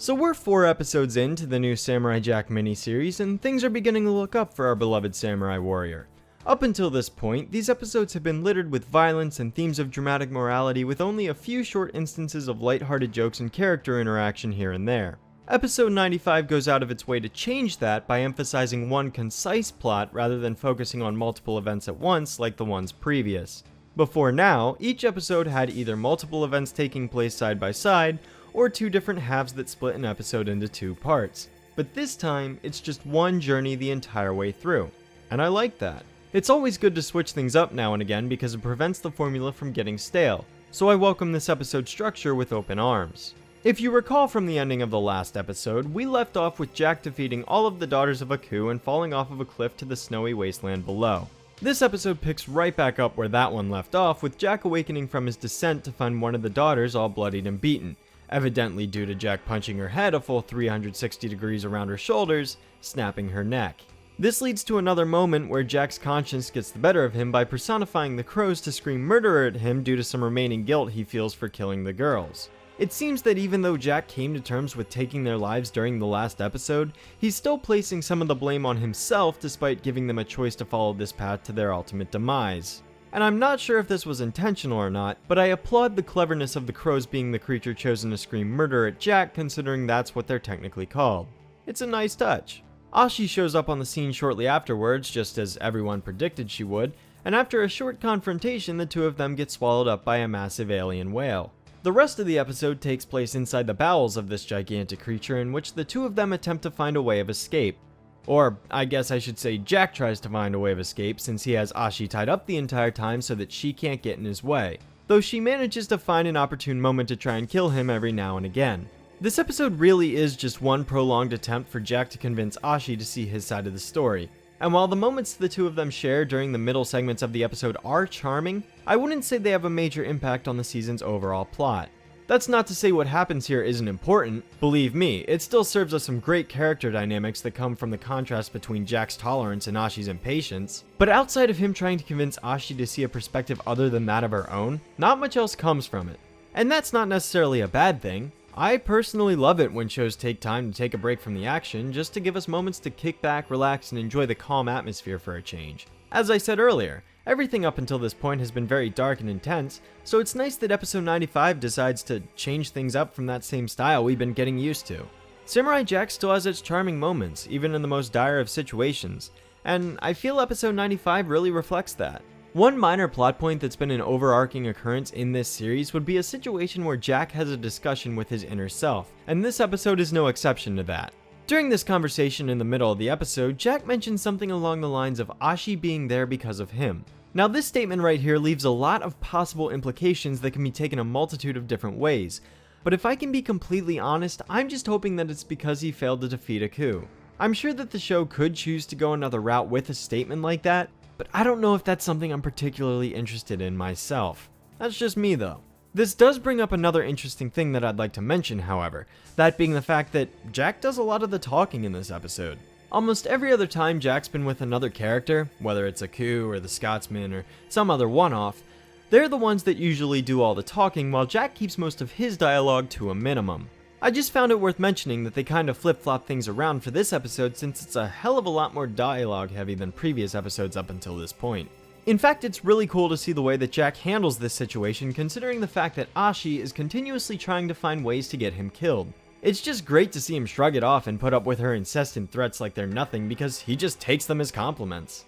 So we're 4 episodes into the new Samurai Jack miniseries, and things are beginning to look up for our beloved samurai warrior. Up until this point, these episodes have been littered with violence and themes of dramatic morality, with only a few short instances of lighthearted jokes and character interaction here and there. Episode 95 goes out of its way to change that by emphasizing one concise plot rather than focusing on multiple events at once like the ones previous. Before now, each episode had either multiple events taking place side by side, or 2 different halves that split an episode into 2 parts. But this time, it's just one journey the entire way through. And I like that. It's always good to switch things up now and again because it prevents the formula from getting stale, so I welcome this episode structure with open arms. If you recall from the ending of the last episode, we left off with Jack defeating all of the daughters of Aku and falling off of a cliff to the snowy wasteland below. This episode picks right back up where that one left off, with Jack awakening from his descent to find one of the daughters all bloodied and beaten, evidently due to Jack punching her head a full 360 degrees around her shoulders, snapping her neck. This leads to another moment where Jack's conscience gets the better of him by personifying the crows to scream murder at him due to some remaining guilt he feels for killing the girls. It seems that even though Jack came to terms with taking their lives during the last episode, he's still placing some of the blame on himself despite giving them a choice to follow this path to their ultimate demise. And I'm not sure if this was intentional or not, but I applaud the cleverness of the crows being the creature chosen to scream murder at Jack, considering that's what they're technically called. It's a nice touch. Ashi shows up on the scene shortly afterwards, just as everyone predicted she would, and after a short confrontation, the 2 of them get swallowed up by a massive alien whale. The rest of the episode takes place inside the bowels of this gigantic creature, in which the 2 of them attempt to find a way of escape. Or, I guess I should say Jack tries to find a way of escape since he has Ashi tied up the entire time so that she can't get in his way, though she manages to find an opportune moment to try and kill him every now and again. This episode really is just one prolonged attempt for Jack to convince Ashi to see his side of the story, and while the moments the 2 of them share during the middle segments of the episode are charming, I wouldn't say they have a major impact on the season's overall plot. That's not to say what happens here isn't important. Believe me, it still serves us some great character dynamics that come from the contrast between Jack's tolerance and Ashi's impatience. But outside of him trying to convince Ashi to see a perspective other than that of her own, not much else comes from it. And that's not necessarily a bad thing. I personally love it when shows take time to take a break from the action just to give us moments to kick back, relax, and enjoy the calm atmosphere for a change. As I said earlier, everything up until this point has been very dark and intense, so it's nice that episode 95 decides to change things up from that same style we've been getting used to. Samurai Jack still has its charming moments, even in the most dire of situations, and I feel episode 95 really reflects that. One minor plot point that's been an overarching occurrence in this series would be a situation where Jack has a discussion with his inner self, and this episode is no exception to that. During this conversation in the middle of the episode, Jack mentions something along the lines of Ashi being there because of him. Now this statement right here leaves a lot of possible implications that can be taken a multitude of different ways, but if I can be completely honest, I'm just hoping that it's because he failed to defeat Aku. I'm sure that the show could choose to go another route with a statement like that, but I don't know if that's something I'm particularly interested in myself. That's just me though. This does bring up another interesting thing that I'd like to mention, however, that being the fact that Jack does a lot of the talking in this episode. Almost every other time Jack's been with another character, whether it's Aku or the Scotsman or some other one-off, they're the ones that usually do all the talking while Jack keeps most of his dialogue to a minimum. I just found it worth mentioning that they kind of flip-flop things around for this episode since it's a hell of a lot more dialogue heavy than previous episodes up until this point. In fact, it's really cool to see the way that Jack handles this situation considering the fact that Ashi is continuously trying to find ways to get him killed. It's just great to see him shrug it off and put up with her incessant threats like they're nothing because he just takes them as compliments.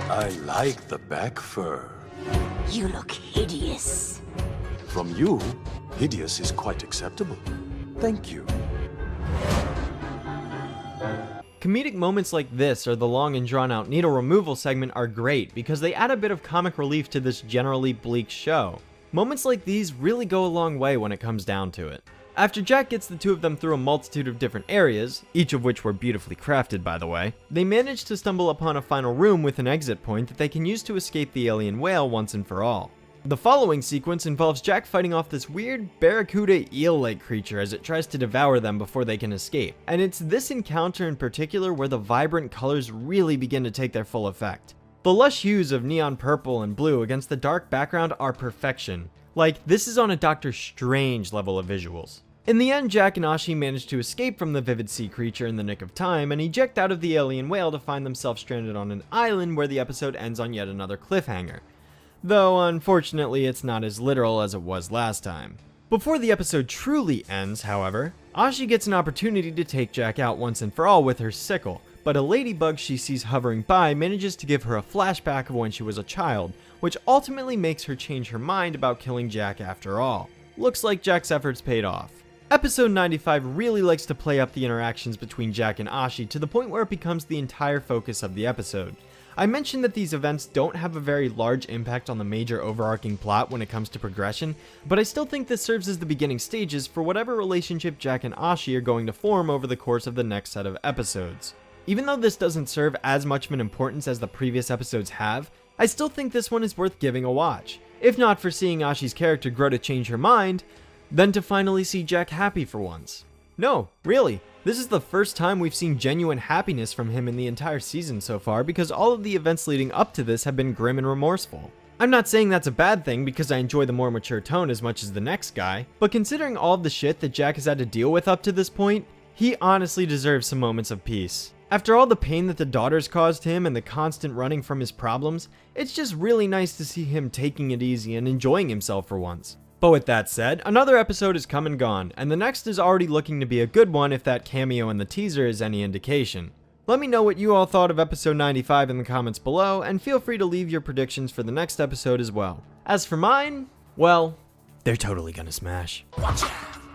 I like the back fur. You look hideous. From you, hideous is quite acceptable. Thank you. Comedic moments like this or the long and drawn out needle removal segment are great because they add a bit of comic relief to this generally bleak show. Moments like these really go a long way when it comes down to it. After Jack gets the 2 of them through a multitude of different areas, each of which were beautifully crafted by the way, they manage to stumble upon a final room with an exit point that they can use to escape the alien whale once and for all. The following sequence involves Jack fighting off this weird barracuda eel-like creature as it tries to devour them before they can escape, and it's this encounter in particular where the vibrant colors really begin to take their full effect. The lush hues of neon purple and blue against the dark background are perfection. Like, this is on a Doctor Strange level of visuals. In the end, Jack and Ashi manage to escape from the vivid sea creature in the nick of time and eject out of the alien whale to find themselves stranded on an island where the episode ends on yet another cliffhanger. Though, unfortunately, it's not as literal as it was last time. Before the episode truly ends, however, Ashi gets an opportunity to take Jack out once and for all with her sickle, but a ladybug she sees hovering by manages to give her a flashback of when she was a child, which ultimately makes her change her mind about killing Jack after all. Looks like Jack's efforts paid off. Episode 95 really likes to play up the interactions between Jack and Ashi to the point where it becomes the entire focus of the episode. I mentioned that these events don't have a very large impact on the major overarching plot when it comes to progression, but I still think this serves as the beginning stages for whatever relationship Jack and Ashi are going to form over the course of the next set of episodes. Even though this doesn't serve as much of an importance as the previous episodes have, I still think this one is worth giving a watch. If not for seeing Ashi's character grow to change her mind, then to finally see Jack happy for once. No, really. This is the first time we've seen genuine happiness from him in the entire season so far because all of the events leading up to this have been grim and remorseful. I'm not saying that's a bad thing because I enjoy the more mature tone as much as the next guy, but considering all of the shit that Jack has had to deal with up to this point, he honestly deserves some moments of peace. After all the pain that the daughters caused him and the constant running from his problems, it's just really nice to see him taking it easy and enjoying himself for once. But with that said, another episode is come and gone, and the next is already looking to be a good one if that cameo in the teaser is any indication. Let me know what you all thought of episode 95 in the comments below, and feel free to leave your predictions for the next episode as well. As for mine, well, they're totally gonna smash. Watch out.